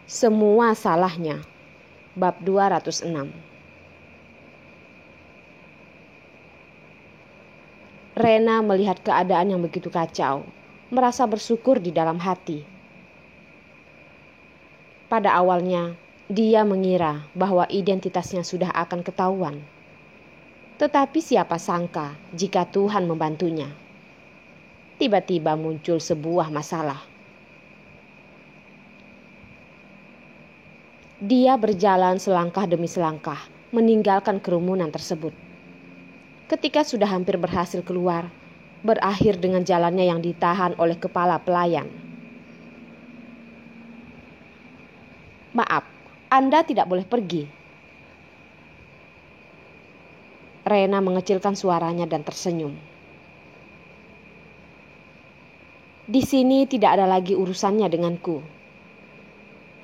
Semua salahnya. Bab 206. Rena melihat keadaan yang begitu kacau, merasa bersyukur di dalam hati. Pada awalnya, dia mengira bahwa identitasnya sudah akan ketahuan. Tetapi siapa sangka jika Tuhan membantunya. Tiba-tiba muncul sebuah masalah. Dia berjalan selangkah demi selangkah, meninggalkan kerumunan tersebut. Ketika sudah hampir berhasil keluar, berakhir dengan jalannya yang ditahan oleh kepala pelayan. "Maaf, Anda tidak boleh pergi." Rena mengecilkan suaranya dan tersenyum. "Di sini tidak ada lagi urusannya denganku.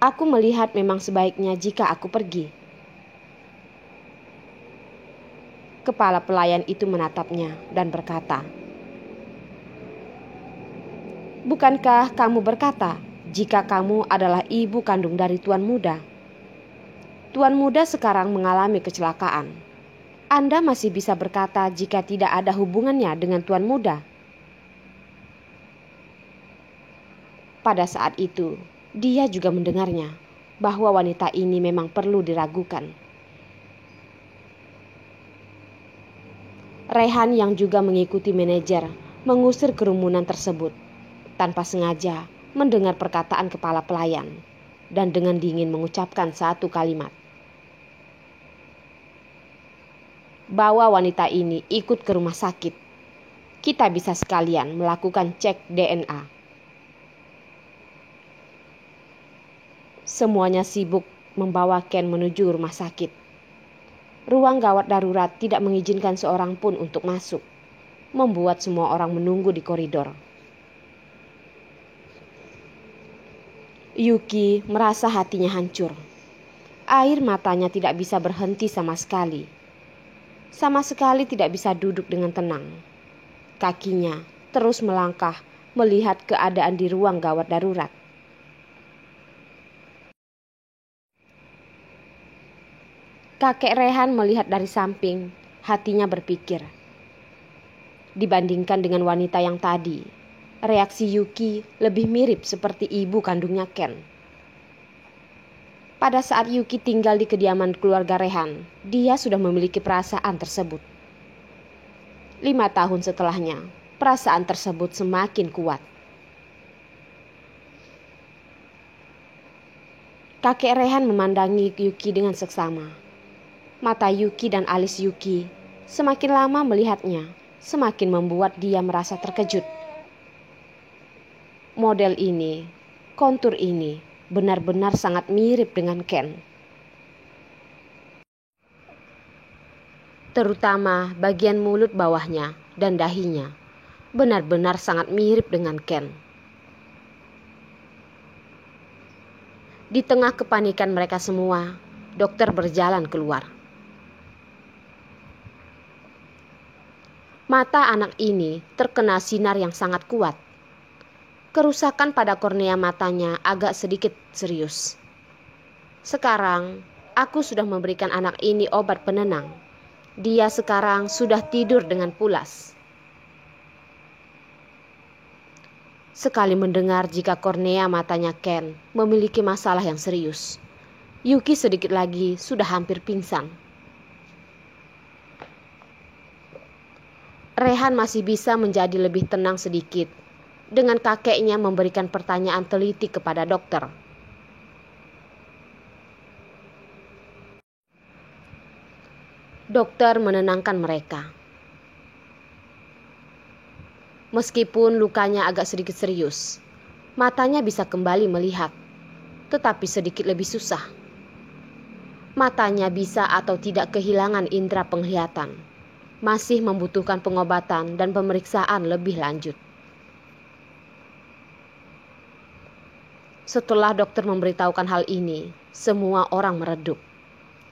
Aku melihat memang sebaiknya jika aku pergi." Kepala pelayan itu menatapnya dan berkata, "Bukankah kamu berkata jika kamu adalah ibu kandung dari Tuan Muda? Tuan Muda sekarang mengalami kecelakaan. Anda masih bisa berkata jika tidak ada hubungannya dengan Tuan Muda?" Pada saat itu, dia juga mendengarnya bahwa wanita ini memang perlu diragukan. Rehan yang juga mengikuti manajer mengusir kerumunan tersebut tanpa sengaja mendengar perkataan kepala pelayan dan dengan dingin mengucapkan satu kalimat, "Bawa wanita ini ikut ke rumah sakit. Kita bisa sekalian melakukan cek DNA." Semuanya sibuk membawa Ken menuju rumah sakit. Ruang gawat darurat tidak mengizinkan seorang pun untuk masuk, membuat semua orang menunggu di koridor. Yuki merasa hatinya hancur. Air matanya tidak bisa berhenti sama sekali. Sama sekali tidak bisa duduk dengan tenang. Kakinya terus melangkah melihat keadaan di ruang gawat darurat. Kakek Rehan melihat dari samping, hatinya berpikir, dibandingkan dengan wanita yang tadi, reaksi Yuki lebih mirip seperti ibu kandungnya Ken. Pada saat Yuki tinggal di kediaman keluarga Rehan, dia sudah memiliki perasaan tersebut. 5 tahun setelahnya, perasaan tersebut semakin kuat. Kakek Rehan memandangi Yuki dengan seksama. Mata Yuki dan alis Yuki semakin lama melihatnya, semakin membuat dia merasa terkejut. Model ini, kontur ini, benar-benar sangat mirip dengan Ken. Terutama bagian mulut bawahnya dan dahinya, benar-benar sangat mirip dengan Ken. Di tengah kepanikan mereka semua, dokter berjalan keluar. Mata anak ini terkena sinar yang sangat kuat. Kerusakan pada kornea matanya agak sedikit serius. Sekarang, aku sudah memberikan anak ini obat penenang. Dia sekarang sudah tidur dengan pulas. Sekali mendengar jika kornea matanya Ken memiliki masalah yang serius, Yuki sedikit lagi sudah hampir pingsan. Rehan masih bisa menjadi lebih tenang sedikit dengan kakeknya memberikan pertanyaan teliti kepada dokter. Dokter menenangkan mereka. Meskipun lukanya agak sedikit serius, matanya bisa kembali melihat, tetapi sedikit lebih susah. Matanya bisa atau tidak kehilangan indera penglihatan. Masih membutuhkan pengobatan dan pemeriksaan lebih lanjut. Setelah dokter memberitahukan hal ini, semua orang meredup.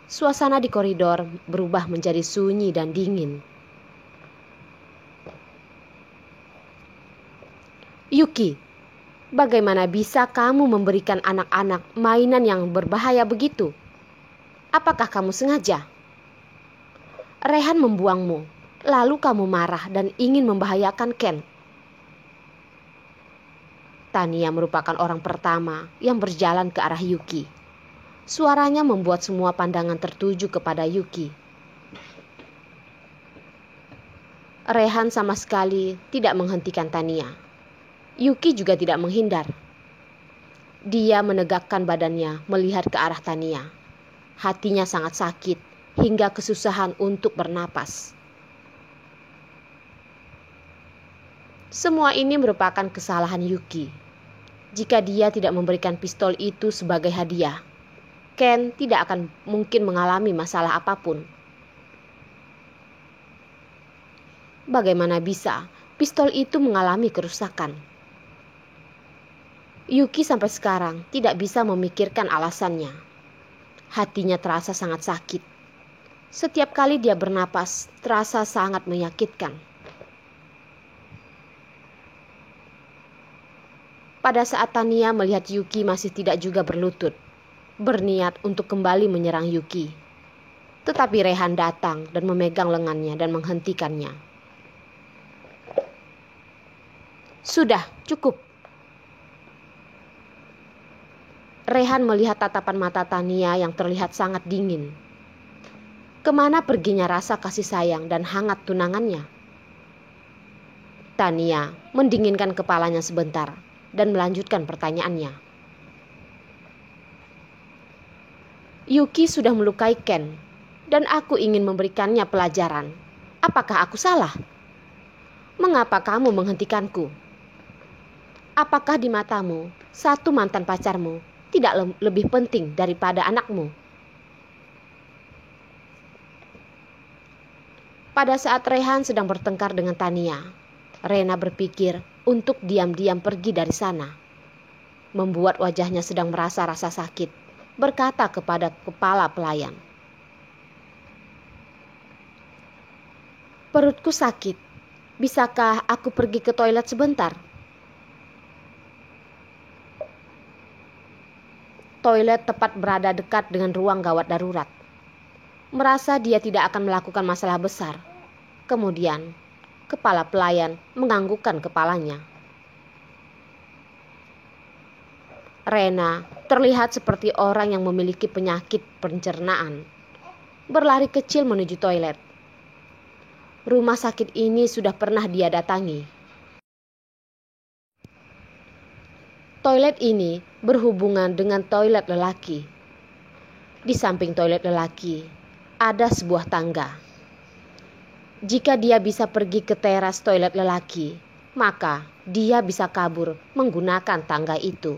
Suasana di koridor berubah menjadi sunyi dan dingin. "Yuki, Bagaimana bisa kamu memberikan anak-anak mainan yang berbahaya begitu? Apakah kamu sengaja? Rehan membuangmu, lalu kamu marah dan ingin membahayakan Ken. Tania merupakan orang pertama yang berjalan ke arah Yuki. Suaranya membuat semua pandangan tertuju kepada Yuki. Rehan sama sekali tidak menghentikan Tania. Yuki juga tidak menghindar. Dia menegakkan badannya melihat ke arah Tania. Hatinya sangat sakit hingga kesusahan untuk bernapas. Semua ini merupakan kesalahan Yuki. Jika dia tidak memberikan pistol itu sebagai hadiah, Ken tidak akan mungkin mengalami masalah apapun. Bagaimana bisa pistol itu mengalami kerusakan? Yuki sampai sekarang tidak bisa memikirkan alasannya. Hatinya terasa sangat sakit. Setiap kali dia bernapas, terasa sangat menyakitkan. Pada saat Tania melihat Yuki masih tidak juga berlutut, berniat untuk kembali menyerang Yuki. Tetapi Rehan datang dan memegang lengannya dan menghentikannya. Sudah, cukup. Rehan melihat tatapan mata Tania yang terlihat sangat dingin. Kemana perginya rasa kasih sayang dan hangat tunangannya? Tania mendinginkan kepalanya sebentar dan melanjutkan pertanyaannya. Yuki sudah melukai Ken dan aku ingin memberikannya pelajaran. Apakah aku salah? Mengapa kamu menghentikanku? Apakah di matamu satu mantan pacarmu tidak lebih penting daripada anakmu? Pada saat Rehan sedang bertengkar dengan Tania, Rena berpikir untuk diam-diam pergi dari sana. Membuat wajahnya sedang merasa rasa sakit, berkata kepada kepala pelayan, "Perutku sakit, bisakah aku pergi ke toilet sebentar?" Toilet tepat berada dekat dengan ruang gawat darurat. Merasa dia tidak akan melakukan masalah besar. Kemudian, kepala pelayan menganggukkan kepalanya. Rena terlihat seperti orang yang memiliki penyakit pencernaan. Berlari kecil menuju toilet. Rumah sakit ini sudah pernah dia datangi. Toilet ini berhubungan dengan toilet lelaki. Di samping toilet lelaki, ada sebuah tangga. Jika dia bisa pergi ke teras toilet lelaki, maka dia bisa kabur menggunakan tangga itu.